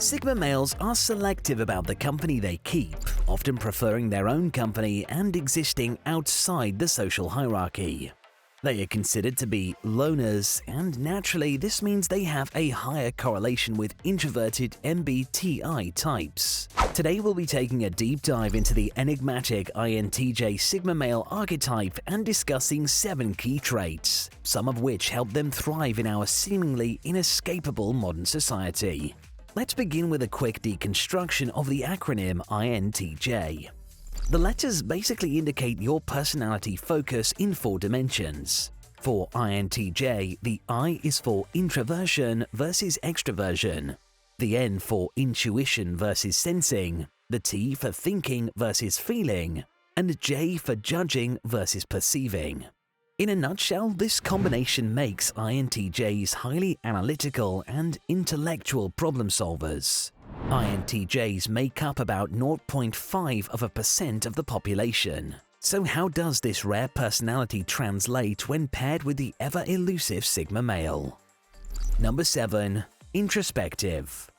Sigma males are selective about the company they keep, often preferring their own company and existing outside the social hierarchy. They are considered to be loners, and naturally this means they have a higher correlation with introverted MBTI types. Today we'll be taking a deep dive into the enigmatic INTJ Sigma Male archetype and discussing 7 key traits, some of which help them thrive in our seemingly inescapable modern society. Let's begin with a quick deconstruction of the acronym INTJ. The letters basically indicate your personality focus in 4 dimensions. For INTJ, the I is for introversion versus extroversion, the N for intuition versus sensing, the T for thinking versus feeling, and J for judging versus perceiving. In a nutshell, this combination makes INTJs highly analytical and intellectual problem solvers. INTJs make up about 0.5% of the population. So how does this rare personality translate when paired with the ever-elusive Sigma male? Number 7. Introspective.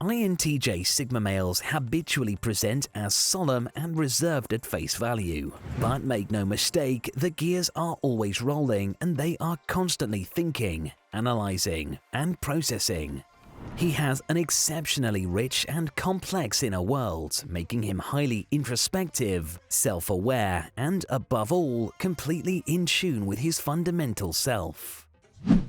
INTJ Sigma males habitually present as solemn and reserved at face value. But make no mistake, the gears are always rolling and they are constantly thinking, analyzing, and processing. He has an exceptionally rich and complex inner world, making him highly introspective, self-aware, and above all, completely in tune with his fundamental self.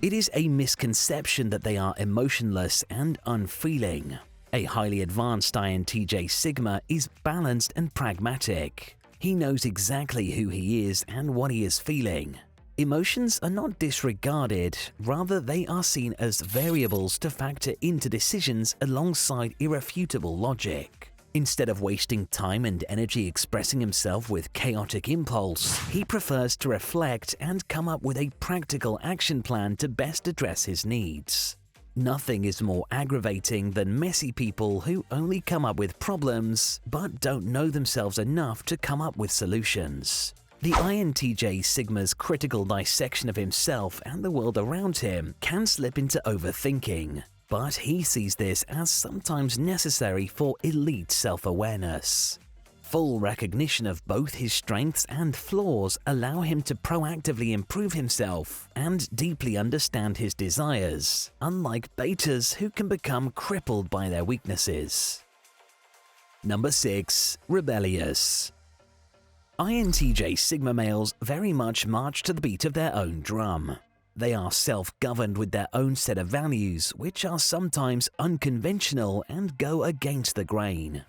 It is a misconception that they are emotionless and unfeeling. A highly advanced INTJ Sigma is balanced and pragmatic. He knows exactly who he is and what he is feeling. Emotions are not disregarded, rather they are seen as variables to factor into decisions alongside irrefutable logic. Instead of wasting time and energy expressing himself with chaotic impulse, he prefers to reflect and come up with a practical action plan to best address his needs. Nothing is more aggravating than messy people who only come up with problems but don't know themselves enough to come up with solutions. The INTJ Sigma's critical dissection of himself and the world around him can slip into overthinking, but he sees this as sometimes necessary for elite self-awareness. Full recognition of both his strengths and flaws allow him to proactively improve himself and deeply understand his desires, unlike betas who can become crippled by their weaknesses. Number 6. Rebellious. INTJ Sigma males very much march to the beat of their own drum. They are self-governed with their own set of values, which are sometimes unconventional and go against the grain.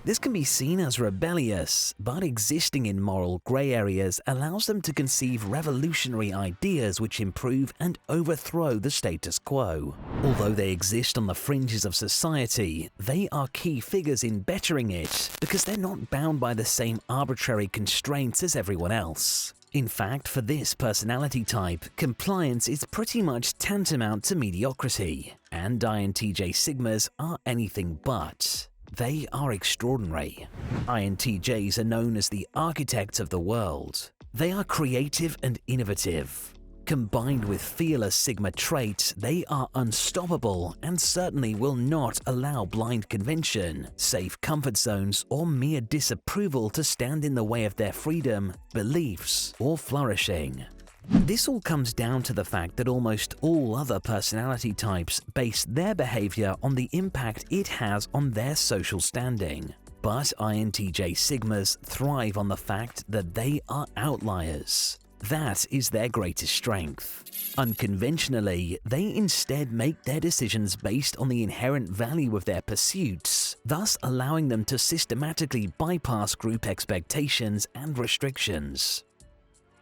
This can be seen as rebellious, but existing in moral gray areas allows them to conceive revolutionary ideas which improve and overthrow the status quo. Although they exist on the fringes of society, they are key figures in bettering it because they're not bound by the same arbitrary constraints as everyone else. In fact, for this personality type, compliance is pretty much tantamount to mediocrity, and INTJ Sigmas are anything but. They are extraordinary. INTJs are known as the architects of the world. They are creative and innovative. Combined with fearless Sigma traits, they are unstoppable and certainly will not allow blind convention, safe comfort zones, or mere disapproval to stand in the way of their freedom, beliefs, or flourishing. This all comes down to the fact that almost all other personality types base their behavior on the impact it has on their social standing. But INTJ Sigmas thrive on the fact that they are outliers. That is their greatest strength. Unconventionally, they instead make their decisions based on the inherent value of their pursuits, thus allowing them to systematically bypass group expectations and restrictions.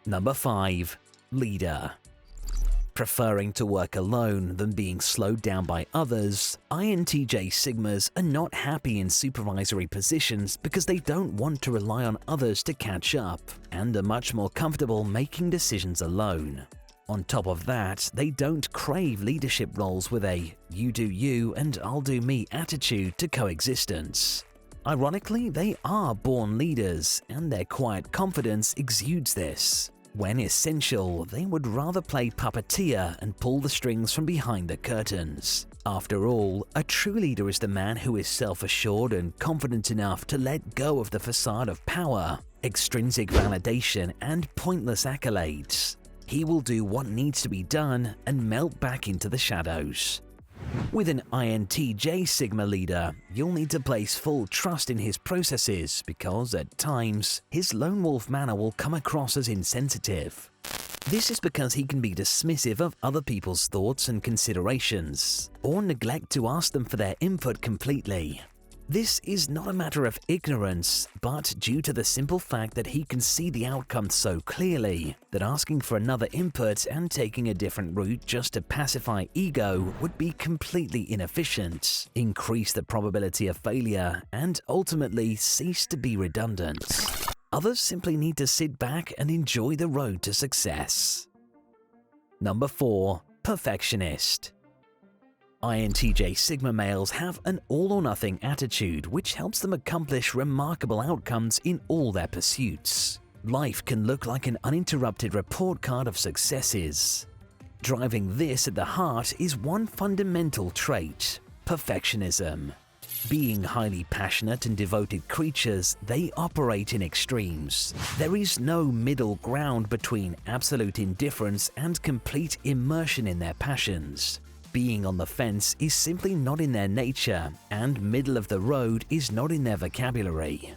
Number 5. Leader. Preferring to work alone than being slowed down by others, INTJ Sigmas are not happy in supervisory positions because they don't want to rely on others to catch up, and are much more comfortable making decisions alone. On top of that, they don't crave leadership roles with a "you do you and I'll do me" attitude to coexistence. Ironically, they are born leaders, and their quiet confidence exudes this. When essential, they would rather play puppeteer and pull the strings from behind the curtains. After all, a true leader is the man who is self-assured and confident enough to let go of the facade of power, extrinsic validation, and pointless accolades. He will do what needs to be done and melt back into the shadows. With an INTJ Sigma leader, you'll need to place full trust in his processes because, at times, his lone wolf manner will come across as insensitive. This is because he can be dismissive of other people's thoughts and considerations, or neglect to ask them for their input completely. This is not a matter of ignorance, but due to the simple fact that he can see the outcome so clearly that asking for another input and taking a different route just to pacify ego would be completely inefficient, increase the probability of failure, and ultimately cease to be redundant. Others simply need to sit back and enjoy the road to success. Number 4. Perfectionist. INTJ Sigma males have an all-or-nothing attitude which helps them accomplish remarkable outcomes in all their pursuits. Life can look like an uninterrupted report card of successes. Driving this at the heart is one fundamental trait: perfectionism. Being highly passionate and devoted creatures, they operate in extremes. There is no middle ground between absolute indifference and complete immersion in their passions. Being on the fence is simply not in their nature, and middle of the road is not in their vocabulary.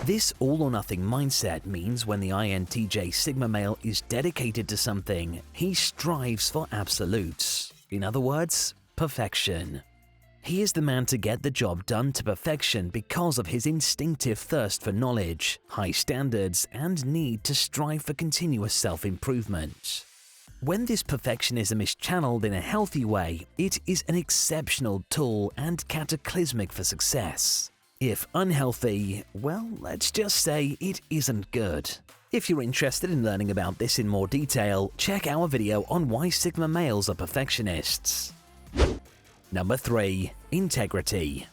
This all-or-nothing mindset means when the INTJ Sigma male is dedicated to something, he strives for absolutes. In other words, perfection. He is the man to get the job done to perfection because of his instinctive thirst for knowledge, high standards, and need to strive for continuous self-improvement. When this perfectionism is channeled in a healthy way, it is an exceptional tool and cataclysmic for success. If unhealthy, well, let's just say it isn't good. If you're interested in learning about this in more detail, check our video on why Sigma males are perfectionists. Number 3. Integrity.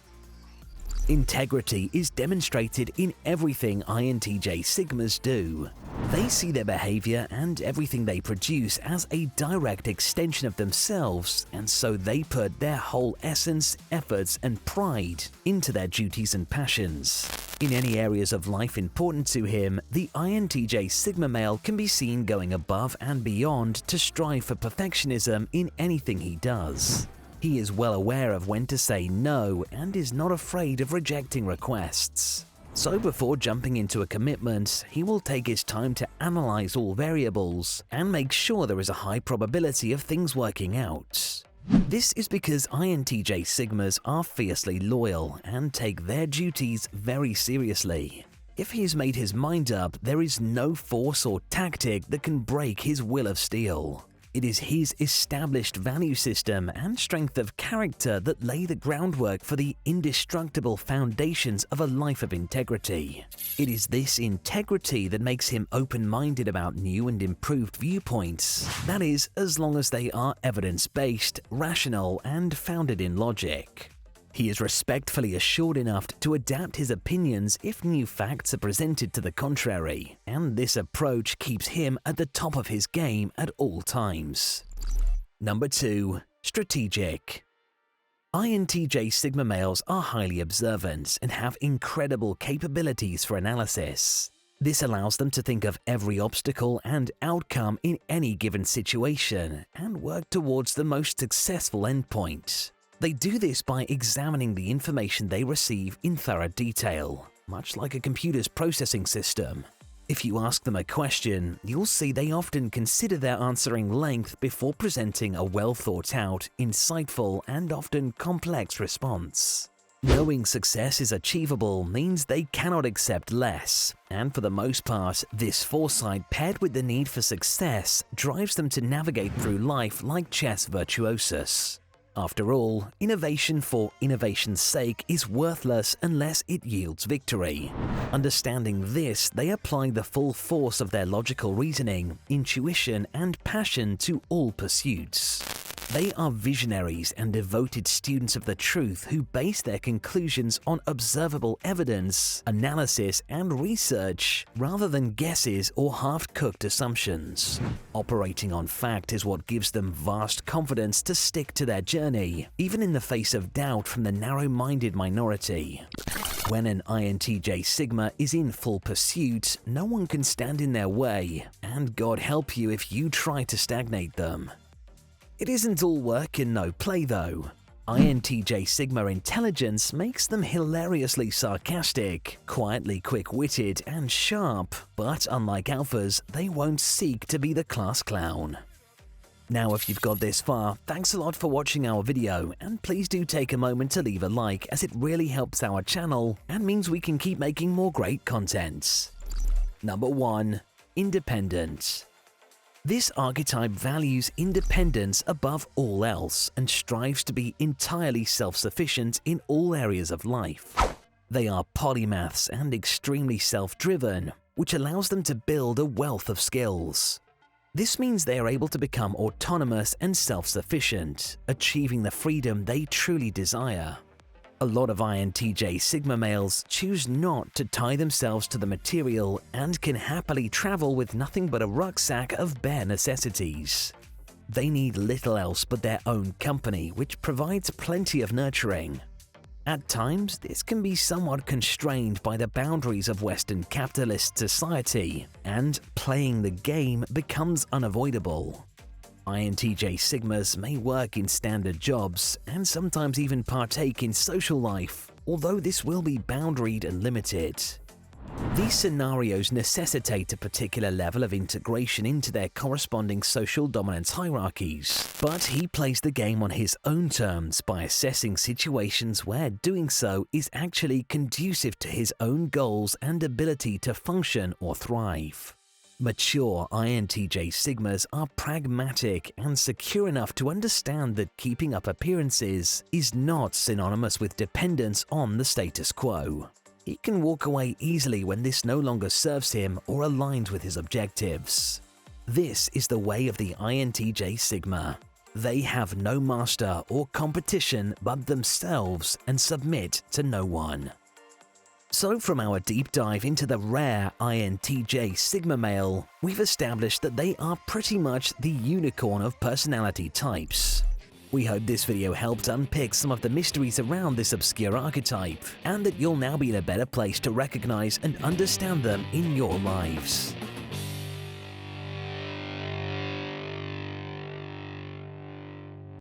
Integrity is demonstrated in everything INTJ Sigmas do. They see their behavior and everything they produce as a direct extension of themselves, and so they put their whole essence, efforts, and pride into their duties and passions. In any areas of life important to him, the INTJ Sigma male can be seen going above and beyond to strive for perfectionism in anything he does. He is well aware of when to say no and is not afraid of rejecting requests. So before jumping into a commitment, he will take his time to analyze all variables and make sure there is a high probability of things working out. This is because INTJ Sigmas are fiercely loyal and take their duties very seriously. If he's made his mind up, there is no force or tactic that can break his will of steel. It is his established value system and strength of character that lay the groundwork for the indestructible foundations of a life of integrity. It is this integrity that makes him open-minded about new and improved viewpoints. That is, as long as they are evidence-based, rational, and founded in logic. He is respectfully assured enough to adapt his opinions if new facts are presented to the contrary, and this approach keeps him at the top of his game at all times. Number 2. Strategic. INTJ Sigma males are highly observant and have incredible capabilities for analysis. This allows them to think of every obstacle and outcome in any given situation and work towards the most successful endpoint. They do this by examining the information they receive in thorough detail, much like a computer's processing system. If you ask them a question, you'll see they often consider their answering length before presenting a well-thought-out, insightful, and often complex response. Knowing success is achievable means they cannot accept less, and for the most part, this foresight paired with the need for success drives them to navigate through life like chess virtuosos. After all, innovation for innovation's sake is worthless unless it yields victory. Understanding this, they apply the full force of their logical reasoning, intuition, and passion to all pursuits. They are visionaries and devoted students of the truth who base their conclusions on observable evidence, analysis, and research, rather than guesses or half-cooked assumptions. Operating on fact is what gives them vast confidence to stick to their journey, even in the face of doubt from the narrow-minded minority. When an INTJ Sigma is in full pursuit, no one can stand in their way, and God help you if you try to stagnate them. It isn't all work and no play though. INTJ Sigma intelligence makes them hilariously sarcastic, quietly quick-witted and sharp, but unlike alphas, they won't seek to be the class clown. Now if you've got this far, thanks a lot for watching our video, and please do take a moment to leave a like as it really helps our channel and means we can keep making more great content. Number 1. Independent. This archetype values independence above all else and strives to be entirely self-sufficient in all areas of life. They are polymaths and extremely self-driven, which allows them to build a wealth of skills. This means they are able to become autonomous and self-sufficient, achieving the freedom they truly desire. A lot of INTJ Sigma males choose not to tie themselves to the material and can happily travel with nothing but a rucksack of bare necessities. They need little else but their own company, which provides plenty of nurturing. At times, this can be somewhat constrained by the boundaries of Western capitalist society, and playing the game becomes unavoidable. INTJ Sigmas may work in standard jobs and sometimes even partake in social life, although this will be boundaried and limited. These scenarios necessitate a particular level of integration into their corresponding social dominance hierarchies, but he plays the game on his own terms by assessing situations where doing so is actually conducive to his own goals and ability to function or thrive. Mature INTJ Sigmas are pragmatic and secure enough to understand that keeping up appearances is not synonymous with dependence on the status quo. He can walk away easily when this no longer serves him or aligns with his objectives. This is the way of the INTJ Sigma. They have no master or competition but themselves and submit to no one. So from our deep dive into the rare INTJ Sigma male, we've established that they are pretty much the unicorn of personality types. We hope this video helped unpick some of the mysteries around this obscure archetype, and that you'll now be in a better place to recognize and understand them in your lives.